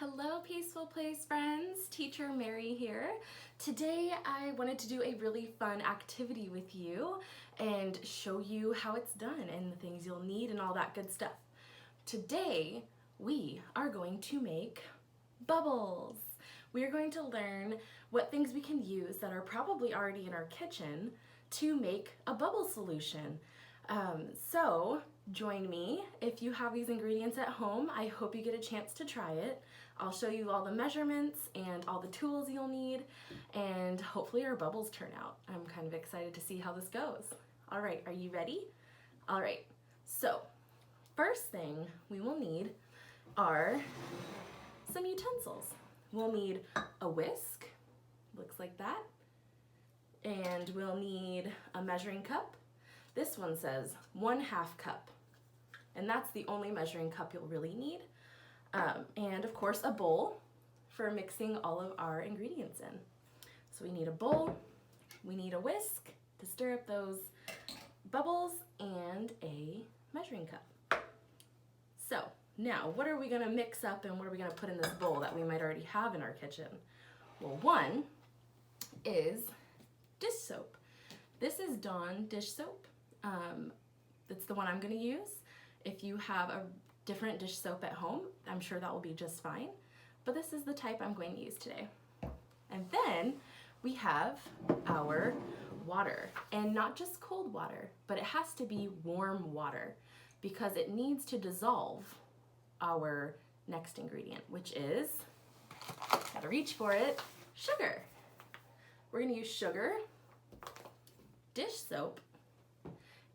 Hello Peaceful Place friends, Teacher Mary here. Today I wanted to do a really fun activity with you and show you how it's done and the things you'll need and all that good stuff. Today we are going to make bubbles. We are going to learn what things we can use that are probably already in our kitchen to make a bubble solution. So join me. If you have these ingredients at home, I hope you get a chance to try it. I'll show you all the measurements and all the tools you'll need, and hopefully our bubbles turn out. I'm kind of excited to see how this goes. All right, are you ready? All right, so first thing we will need are some utensils. We'll need a whisk, looks like that, and we'll need a measuring cup. This one says 1/2 cup, and that's the only measuring cup you'll really need. And of course a bowl for mixing all of our ingredients in. So we need a bowl, we need a whisk to stir up those bubbles, and a measuring cup. So now what are we gonna mix up and what are we gonna put in this bowl that we might already have in our kitchen? Well, one is dish soap. This is Dawn dish soap. That's the one I'm gonna use. If you have a different dish soap at home, I'm sure that will be just fine, but this is the type I'm going to use today. And then we have our water, and not just cold water, but it has to be warm water because it needs to dissolve our next ingredient, which is, gotta reach for it, sugar. We're gonna use sugar, dish soap,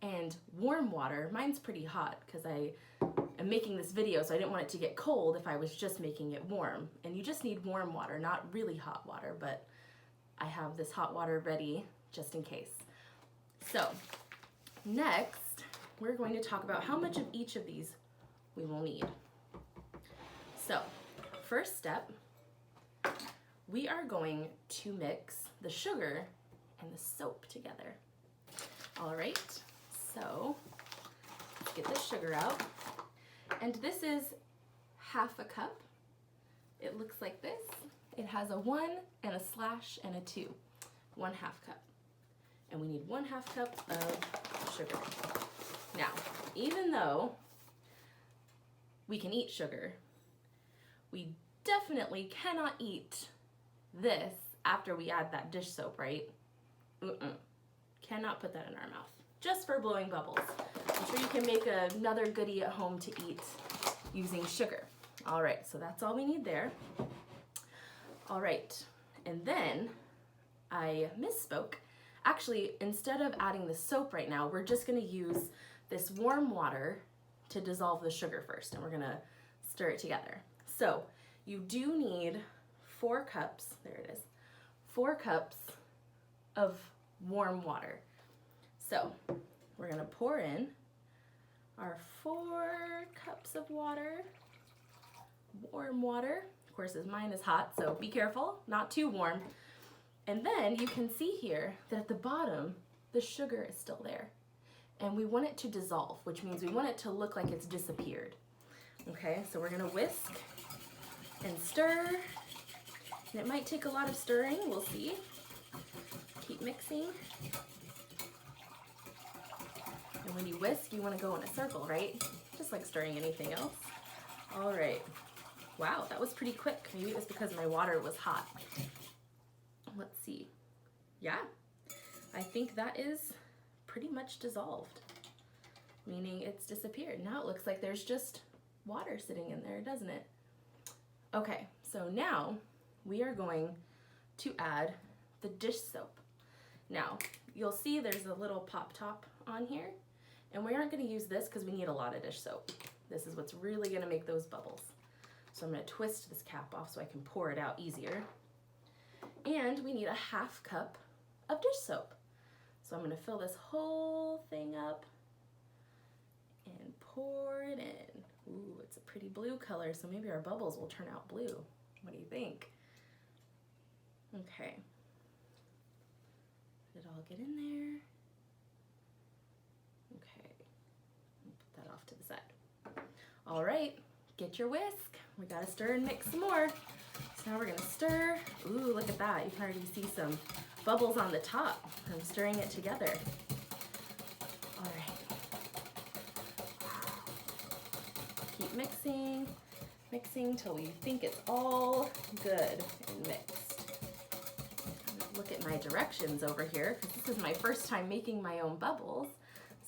and warm water. Mine's pretty hot because I am making this video, so I didn't want it to get cold if I was just making it warm. And you just need warm water, not really hot water, but I have this hot water ready just in case. So next, we're going to talk about how much of each of these we will need. So first step, we are going to mix the sugar and the soap together. All right. So let's get this sugar out. And this is 1/2 cup. It looks like this. It has a 1 and a slash and a 2. 1/2 cup. And we need 1/2 cup of sugar. Now, even though we can eat sugar, we definitely cannot eat this after we add that dish soap, right? Cannot put that in our mouth. Just for blowing bubbles. I'm sure you can make another goodie at home to eat using sugar. All right, so that's all we need there. All right, and then I misspoke. Actually, instead of adding the soap right now, we're just gonna use this warm water to dissolve the sugar first, and we're gonna stir it together. So you do need 4 cups, there it is, 4 cups of warm water. So we're gonna pour in our 4 cups of water, warm water. Of course, mine is hot, so be careful, not too warm. And then you can see here that at the bottom, the sugar is still there. And we want it to dissolve, which means we want it to look like it's disappeared. Okay, so we're gonna whisk and stir. And it might take a lot of stirring, we'll see. Keep mixing. And when you whisk, you want to go in a circle, right? Just like stirring anything else. All right. Wow, that was pretty quick. Maybe it was because my water was hot. Let's see. Yeah, I think that is pretty much dissolved, meaning it's disappeared. Now it looks like there's just water sitting in there, doesn't it? Okay, so now we are going to add the dish soap. Now, you'll see there's a little pop top on here, and we aren't gonna use this because we need a lot of dish soap. This is what's really gonna make those bubbles. So I'm gonna twist this cap off so I can pour it out easier. And we need a 1/2 cup of dish soap. So I'm gonna fill this whole thing up and pour it in. Ooh, it's a pretty blue color, so maybe our bubbles will turn out blue. What do you think? Okay. Did it all get in there? Okay, put that off to the side. All right, get your whisk. We gotta stir and mix some more. So now we're gonna stir. Ooh, look at that. You can already see some bubbles on the top from stirring it together. All right. Keep mixing till we think it's all good and mixed. Look at my directions over here, because this is my first time making my own bubbles.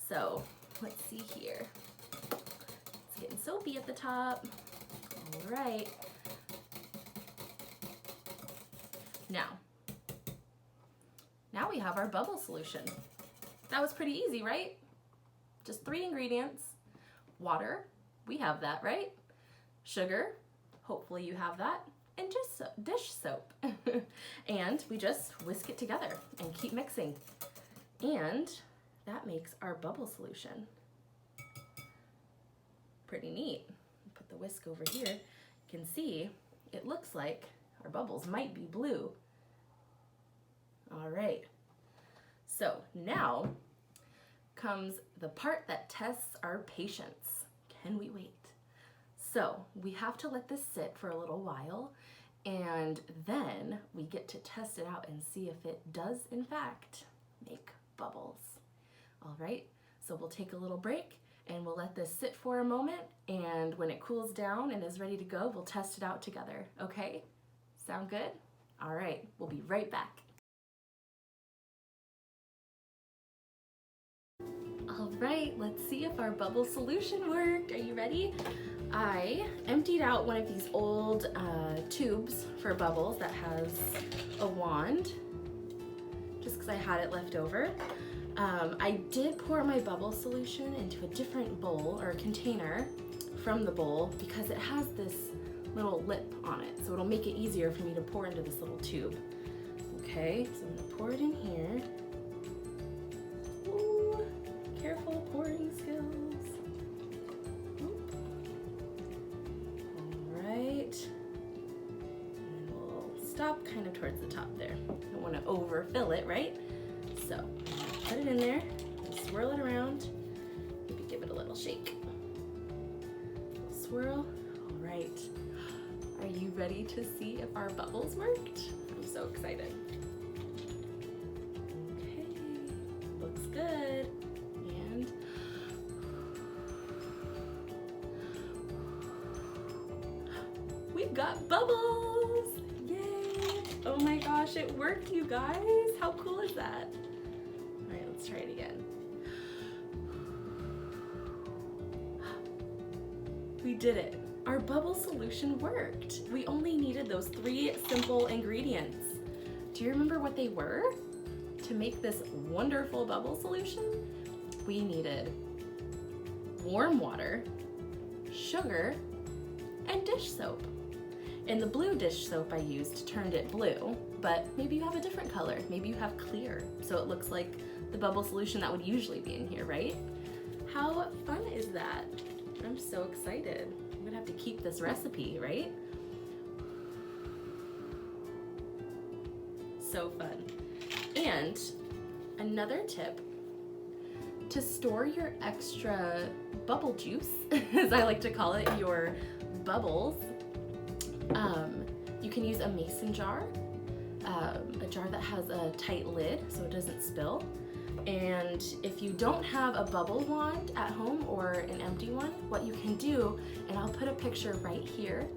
So let's see here. It's getting soapy at the top. All right. Now we have our bubble solution. That was pretty easy, right? Just 3 ingredients. Water, we have that, right? Sugar, hopefully you have that. And just dish soap. And we just whisk it together and keep mixing. And that makes our bubble solution. Pretty neat. Put the whisk over here. You can see it looks like our bubbles might be blue. All right. So now comes the part that tests our patience. Can we wait? So we have to let this sit for a little while, and then we get to test it out and see if it does in fact make bubbles. All right, so we'll take a little break and we'll let this sit for a moment, and when it cools down and is ready to go, we'll test it out together, okay? Sound good? All right, we'll be right back. All right, let's see if our bubble solution worked. Are you ready? I emptied out one of these old tubes for bubbles that has a wand, just because I had it left over. I did pour my bubble solution into a different bowl or container from the bowl because it has this little lip on it, so it'll make it easier for me to pour into this little tube. Okay, so I'm gonna pour it in here. Ooh, careful pouring skills. Oop. All right, and we'll stop kind of towards the top there. Don't want to overfill it, right? So put it in there, swirl it around, maybe give it a little shake. Swirl. All right. Are you ready to see if our bubbles worked? I'm so excited. Okay, looks good. And we've got bubbles! Yay! Oh my gosh, it worked, you guys. How cool is that? All right, let's try it again. We did it. Our bubble solution worked. We only needed those 3 simple ingredients. Do you remember what they were? To make this wonderful bubble solution, we needed warm water, sugar, and dish soap. And the blue dish soap I used turned it blue, but maybe you have a different color. Maybe you have clear, so it looks like the bubble solution that would usually be in here, right? How fun is that? I'm so excited. I'm gonna have to keep this recipe, right? So fun. And another tip, to store your extra bubble juice, as I like to call it, your bubbles, you can use a mason jar, a jar that has a tight lid so it doesn't spill. And if you don't have a bubble wand at home or an empty one, what you can do, and I'll put a picture right here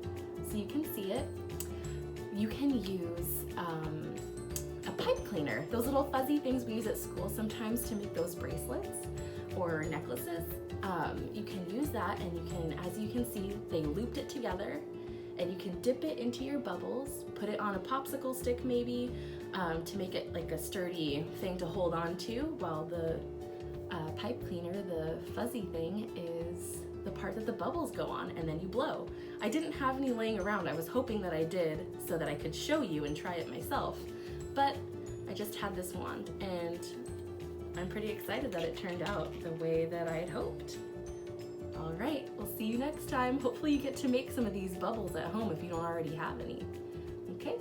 so you can see it, you can use a pipe cleaner. Those little fuzzy things we use at school sometimes to make those bracelets or necklaces. You can use that, and you can, as you can see, they looped it together, and you can dip it into your bubbles, put it on a popsicle stick maybe, to make it like a sturdy thing to hold on to, while the pipe cleaner, the fuzzy thing, is the part that the bubbles go on, and then you blow. I didn't have any laying around. I was hoping that I did so that I could show you and try it myself, but I just had this wand, and I'm pretty excited that it turned out the way that I had hoped. All right, we'll see you next time. Hopefully you get to make some of these bubbles at home if you don't already have any. Okay?